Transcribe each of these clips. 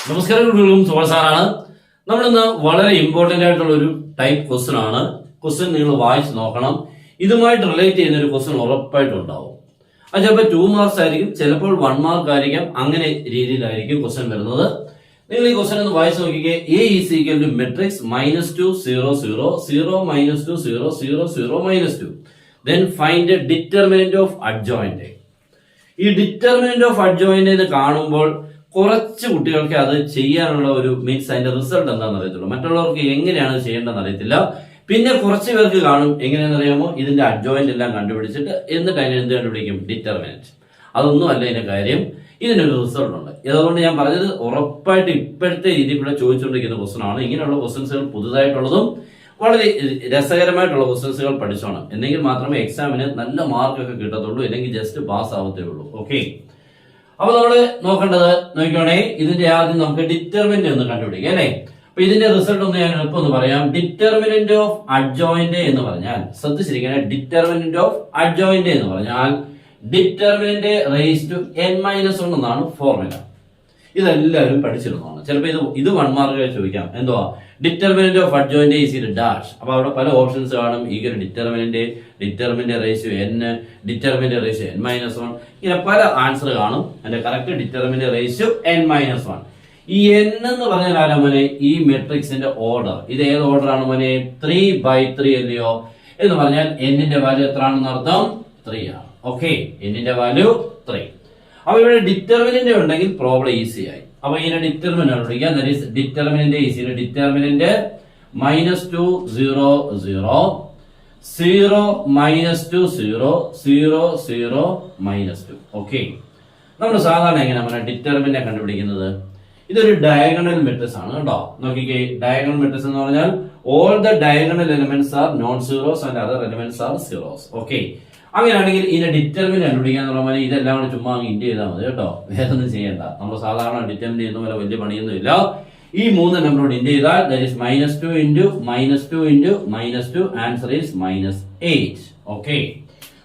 നമസ്കാരം കുട്ടികളും, സുഭാഷാണ്. നമ്മളിന്ന് വളരെ ഇമ്പോർട്ടന്റ് ആയിട്ടുള്ള ഒരു ടൈപ്പ് ക്വസ്റ്റ്യൻ ആണ്. ക്വസ്റ്റ്യൻ നിങ്ങൾ വായിച്ച് നോക്കണം. ഇതുമായിട്ട് റിലേറ്റ് ചെയ്യുന്ന ഒരു ക്വസ്റ്റ്യൻ ഉറപ്പായിട്ടും ഉണ്ടാവും. അത് ചിലപ്പോൾ 2 മാർക്സ് ആയിരിക്കും, ചിലപ്പോൾ 1 മാർക്ക് ആയിരിക്കാം. അങ്ങനെ രീതിയിലായിരിക്കും ക്വസ്റ്റ്യൻ വരുന്നത്. നിങ്ങൾ ഈ ക്വസ്റ്റ്യൻ ഒന്ന് വായിച്ച് നോക്കിക്കേ. A is equal to matrix -2 0 0 0 -2 0 0 0 -2. Then find the determinant of adjoint. ഈ ഡിറ്റർമിനന്റ് ഓഫ് അഡ്ജോയിന്റ് എന്ന് കാണുമ്പോൾ കുറച്ച് കുട്ടികൾക്ക് അത് ചെയ്യാനുള്ള ഒരു മീൻസ് അതിന്റെ റിസൾട്ട് എന്താണെന്ന് അറിയത്തുള്ളൂ. മറ്റുള്ളവർക്ക് എങ്ങനെയാണ് ചെയ്യേണ്ടതെന്ന് അറിയത്തില്ല. പിന്നെ കുറച്ച് പേർക്ക് കാണും എങ്ങനെയാണെന്ന് അറിയാമോ, ഇതിന്റെ അഡ്ജോയിന്റ് എല്ലാം കണ്ടുപിടിച്ചിട്ട് എന്നിട്ട് അതിനെ എന്ത് കണ്ടുപിടിക്കും, ഡിറ്റർമിനന്റ്. അതൊന്നും അല്ല ഇതിന്റെ കാര്യം, ഇതിനൊരു റിസൾട്ട് ഉണ്ട്. അതുകൊണ്ട് ഞാൻ പറഞ്ഞത് ഉറപ്പായിട്ട് ഇപ്പോഴത്തെ രീതിയിൽ കൂടെ ചോദിച്ചുകൊണ്ടിരിക്കുന്ന ക്വസ്റ്റൻ ആണ്. ഇങ്ങനെയുള്ള ക്വസ്റ്റൻസുകൾ പുതുതായിട്ടുള്ളതും വളരെ രസകരമായിട്ടുള്ള ക്വസ്റ്റൻസുകൾ പഠിച്ചോണം. എന്നെങ്കിൽ മാത്രമേ എക്സാമിന് നല്ല മാർക്കൊക്കെ കിട്ടത്തുള്ളൂ, അല്ലെങ്കിൽ ജസ്റ്റ് പാസ് ആവത്തേ ഉള്ളൂ. ഓക്കെ, അപ്പൊ നമ്മള് നോക്കേണ്ടത് നോക്കിക്കോണേ, ഇതിന്റെ ആദ്യം നമുക്ക് ഡിറ്റർമിനന്റ് ഒന്ന് കണ്ടുപിടിക്കാം അല്ലെ. അപ്പൊ ഇതിന്റെ റിസൾട്ട് ഒന്ന് ഞാൻ എളുപ്പം ഒന്ന് പറയാം. ഡിറ്റർമിനന്റ് ഓഫ് അഡ്ജോയിന്റ് എന്ന് പറഞ്ഞാൽ, ശ്രദ്ധിച്ചിരിക്കണേ, ഡിറ്റർമിനന്റ് ഓഫ് അഡ്ജോയിന്റ് എന്ന് പറഞ്ഞാൽ ഡിറ്റർമിനന്റ് റേസ് ടു n-1 എന്നാണ് ഫോർമുല. ഇതെല്ലാവരും പഠിച്ചിരുന്നതാണ്. ചിലപ്പോൾ ഇത് 1 മാർക്ക് ചോദിക്കാം. എന്തുവാ, ഡിറ്റർമിനന്റ് ഓഫ് അഡ്ജോയിന്റ് ഈസ് ഇത് ഡാഷ്. അപ്പൊ അവിടെ പല ഓപ്ഷൻസ് കാണും. Eager determinant ratio n, determinant ratio n-1, ഇങ്ങനെ പല ആൻസർ കാണും. അതിന്റെ കറക്റ്റ് ഡിറ്റർമിനന്റ് റേഷ്യോ n-1. ഈ n എന്ന് പറഞ്ഞാൽ ആരാ മോനെ, ഈ മെട്രിക്സിന്റെ ഓർഡർ. ഇത് ഏത് ഓർഡർ ആണ് മോനെ, 3/3 അല്ലയോ. എന്ന് പറഞ്ഞാൽ n-ന്റെ വാല്യൂ എത്ര ആണെന്ന് അർത്ഥം, 3 ആണ്. ഓക്കെ, n-ന്റെ വാല്യൂ 3. അപ്പൊ ഇവിടെ ഡിറ്റർമിനന്റ് ഉണ്ടെങ്കിൽ പ്രോബ്ലം ഈസി ആയി. അപ്പൊ ഇതിനെ ഡിറ്റർമിനന്റ് കണ്ടുപിടിക്കാം. That is determinant easy. Determinant -2 0 0 0 -2 0 0 0 -2. Okay, നമ്മൾ സാധാരണ എങ്ങനെയാണ് ഡിറ്റർമിനന്റ് കണ്ടുപിടിക്കുന്നത്? ഇതൊരു ഡയഗണൽ മെട്രിക്സ് ആണ് കേട്ടോ. നോക്കിക്കേ, ഡയഗണൽ മെട്രിക്സ് എന്ന് പറഞ്ഞാൽ all the diagonal elements are non zeros and other elements are zeros. Okay, അങ്ങനെയാണെങ്കിൽ ഇതിനെ ഡിറ്റർമിനന്റ് കണ്ടുപിടിക്കാൻ പറഞ്ഞാൽ ഇതെല്ലാം കൂടെ ചുമ്മാ ഇൻഡ് ചെയ്താൽ മതി കേട്ടോ. വേറെ ഒന്നും ചെയ്യണ്ട. നമ്മൾ സാധാരണ ഡിറ്റർമിനന്റ് ചെയ്യുന്ന പോലെ വലിയ പണിയൊന്നും ഇല്ല. ഈ 3 നമ്പറോട് ഇൻഡ് ചെയ്താൽ that is -2 × -2 × -2 answer is -8. Okay,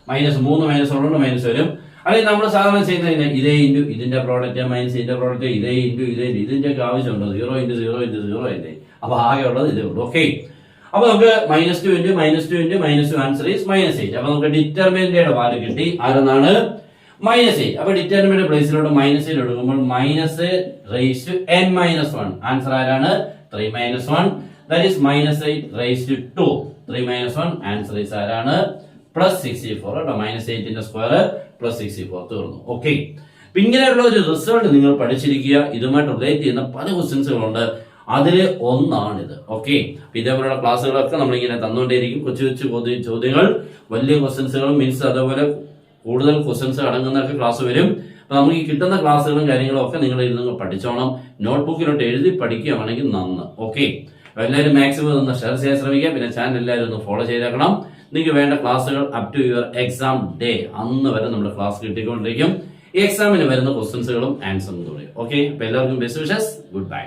-3 -1 minus വരും. അല്ലെങ്കിൽ നമ്മൾ സാധാരണ ചെയ്യുന്നതിന് ഇതേ ഇൻറ്റു ഇതിന്റെ പ്രോഡക്റ്റ് മൈനസ് ഇതിന്റെ പ്രോഡക്റ്റ് ഇതേ ഇൻറ്റു ഇതിന്റെ ഒക്കെ ആവശ്യമുണ്ടോ, 0 × 0 × 0 അല്ലേ. അപ്പൊ ആകെ ഉള്ളത് ഇതേ ഉള്ളൂ. ഓക്കെ, അപ്പൊ നമുക്ക് -2 × -2 × -2 ആൻസർ ഈസ് -8. അപ്പൊ നമുക്ക് ഡിറ്റർമിനന്റിന്റെ വാല്യൂ കിട്ടി. ആരെന്നാണ്, -8. അപ്പൊ ഡിറ്റർമിനന്റ് പ്ലേസിലോട്ട് -8 എടുക്കുമ്പോൾ -n-1 ആൻസർ ആരാണ്, 3 - 1. That is -8 × 2. 3 - 1 ആൻസർ ഈസ് ആരാണ്, +64 കേട്ടോ. -8ന്റെ സ്ക്വയർ +64 തീർന്നു. ഓക്കെ, ഇങ്ങനെയുള്ള ഒരു റിസൾട്ട് നിങ്ങൾ പഠിച്ചിരിക്കുക. ഇതുമായിട്ട് റിലേറ്റ് ചെയ്യുന്ന പല ക്വസ്റ്റ്യൻസുകളുണ്ട്. അതില് ഒന്നാണിത്. ഓക്കെ, ഇതേപോലുള്ള ക്ലാസ്സുകളൊക്കെ നമ്മളിങ്ങനെ തന്നുകൊണ്ടേയിരിക്കും. കൊച്ചു ചോദ്യങ്ങൾ, വലിയ ക്വസ്റ്റ്യൻസുകളും മീൻസ് അതേപോലെ കൂടുതൽ ക്വസ്റ്റ്യൻസ് അടങ്ങുന്നൊക്കെ ക്ലാസ് വരും. അപ്പൊ നമുക്ക് ഈ കിട്ടുന്ന ക്ലാസ്സുകളും കാര്യങ്ങളും ഒക്കെ നിങ്ങൾ ഇരുന്ന് പഠിച്ചോണം. നോട്ട്ബുക്കിലോട്ട് എഴുതി പഠിക്കുകയാണെങ്കിൽ നന്ന്. ഓക്കെ, എല്ലാവരും മാക്സിമം ഒന്ന് ഷെയർ ചെയ്യാൻ ശ്രമിക്കുക. പിന്നെ ചാനൽ എല്ലാവരും ഒന്ന് ഫോളോ ചെയ്തേക്കണം. നിങ്ങൾക്ക് വേണ്ട ക്ലാസ്സുകൾ up to your exam day അന്ന് വരെ നമ്മുടെ ക്ലാസ് കിട്ടിക്കൊണ്ടിരിക്കും. ഈ എക്സാമിന് വരുന്ന ക്വസ്റ്റ്യൻസുകളും ആൻസറും കൂടി. ഓക്കെ, അപ്പൊ എല്ലാവർക്കും ബെസ്റ്റ് വിഷസ്. Good bye.